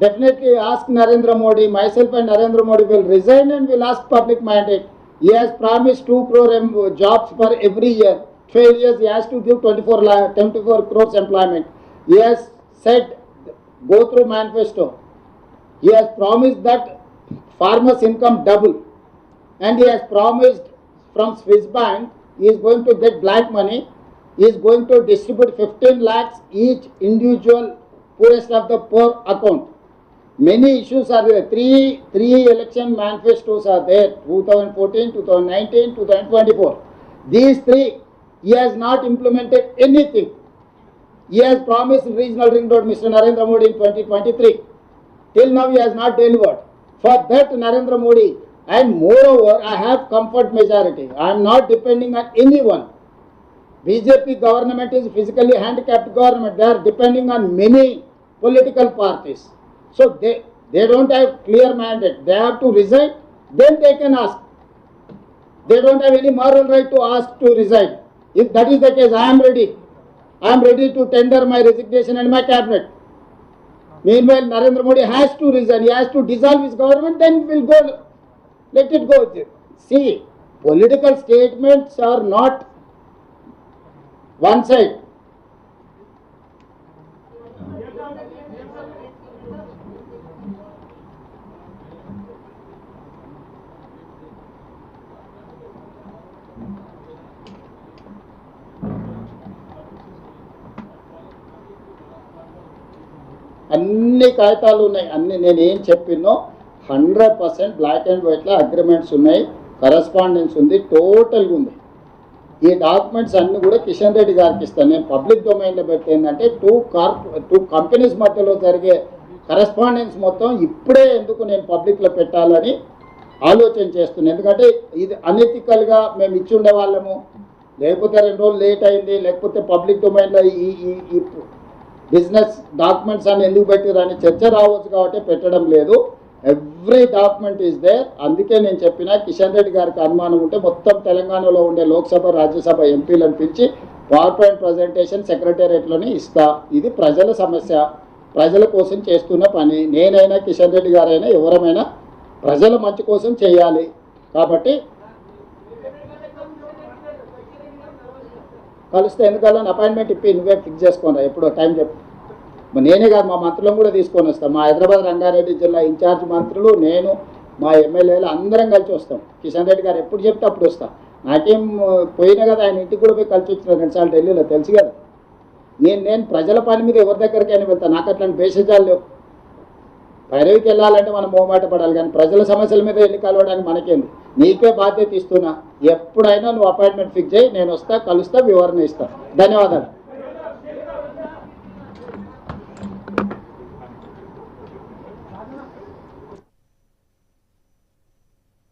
definitely ask Narendra Modi. Myself and Narendra Modi will resign and will ask public mandate. He has promised 2 crore jobs for every year. 12 years he has to give 24 crores employment. He has said, go through manifesto. He has promised that farmers' income double. And he has promised from Swiss Bank, he is going to get black money. He is going to distribute 15 lakhs each individual poorest of the poor account. Many issues are there. Three election manifestos are there, 2014, 2019, 2024. These three, he has not implemented anything. He has promised regional ring road, Mr. Narendra Modi, in 2023. Till now he has not delivered. For that, Narendra Modi, and moreover, I have comfort majority. I am not depending on anyone. BJP government is physically handicapped government. They are depending on many political parties. So they don't have clear mandate. They have to resign, then they can ask. They don't have any moral right to ask to resign. If that is the case, I am ready. I am ready to tender my resignation and my cabinet. Meanwhile, Narendra Modi has to resign. He has to dissolve his government, then we will go. Let it go. See, political statements are not one side. అన్ని కాగితాలు ఉన్నాయి. అన్ని నేను ఏం చెప్పినో 100% black and వైట్లో agreements ఉన్నాయి, correspondence ఉంది, టోటల్గా ఉంది. ఈ డాక్యుమెంట్స్ అన్నీ కూడా కిషన్ రెడ్డి గారికి ఇస్తాను. నేను పబ్లిక్ డొమైన్లో పెడితే ఏంటంటే టూ కంపెనీస్ మధ్యలో జరిగే కరస్పాండెన్స్ మొత్తం ఇప్పుడే ఎందుకు నేను పబ్లిక్లో పెట్టాలని ఆలోచన చేస్తున్నాను. ఎందుకంటే ఇది అనెథికల్గా మేము ఇచ్చి ఉండే వాళ్ళము, లేకపోతే 2 రోజులు లేట్ అయింది, లేకపోతే పబ్లిక్ డొమైన్లో ఈ బిజినెస్ డాక్యుమెంట్స్ అని ఎందుకు పెట్టారని చర్చ రావచ్చు కాబట్టి పెట్టడం లేదు. Every document is there. అందుకే నేను చెప్పిన కిషన్ రెడ్డి గారికి అనుమానం ఉంటే మొత్తం తెలంగాణలో ఉండే లోక్సభ రాజ్యసభ ఎంపీలను పిలిచి పవర్ పాయింట్ ప్రజెంటేషన్ సెక్రటేరియట్లోనే ఇస్తా. ఇది ప్రజల సమస్య, ప్రజల కోసం చేస్తున్న పని. నేనైనా కిషన్ రెడ్డి గారైనా ఎవరమైనా ప్రజల మంచి కోసం చేయాలి. కాబట్టి కలిస్తే ఎందుకల్లా అపాయింట్మెంట్ ఇప్పి నువ్వే ఫిక్స్ చేసుకోండి, ఎప్పుడో టైం చెప్పు. నేనే కాదు, మా మంత్రులను కూడా తీసుకొని వస్తాం. మా హైదరాబాద్ రంగారెడ్డి జిల్లా ఇన్ఛార్జ్ మంత్రులు, నేను, మా ఎమ్మెల్యేలు అందరం కలిసి వస్తాం. కిషన్ రెడ్డి గారు ఎప్పుడు చెప్తే అప్పుడు వస్తాం. నాకేం పోయినా కదా, ఆయన ఇంటికి కూడా పోయి కలిసి వచ్చిన 2 సార్లు ఢిల్లీలో, తెలుసు కదా. నేను ప్రజల పని మీద ఎవరి దగ్గరికైనా వెళ్తాను. నాకు అట్లాంటి భేషజాలు లేవు. పైరవికి వెళ్ళాలంటే మనం మోమాట పడాలి, కానీ ప్రజల సమస్యల మీద వెళ్ళి కలవడానికి మనకేంది. నీకే బాధ్యత ఇస్తున్నా. ఎప్పుడైనా నువ్వు అపాయింట్మెంట్ ఫిక్స్ చేయి, నేను వస్తా, కలుస్తా, వివరణ ఇస్తా. ధన్యవాదాలు.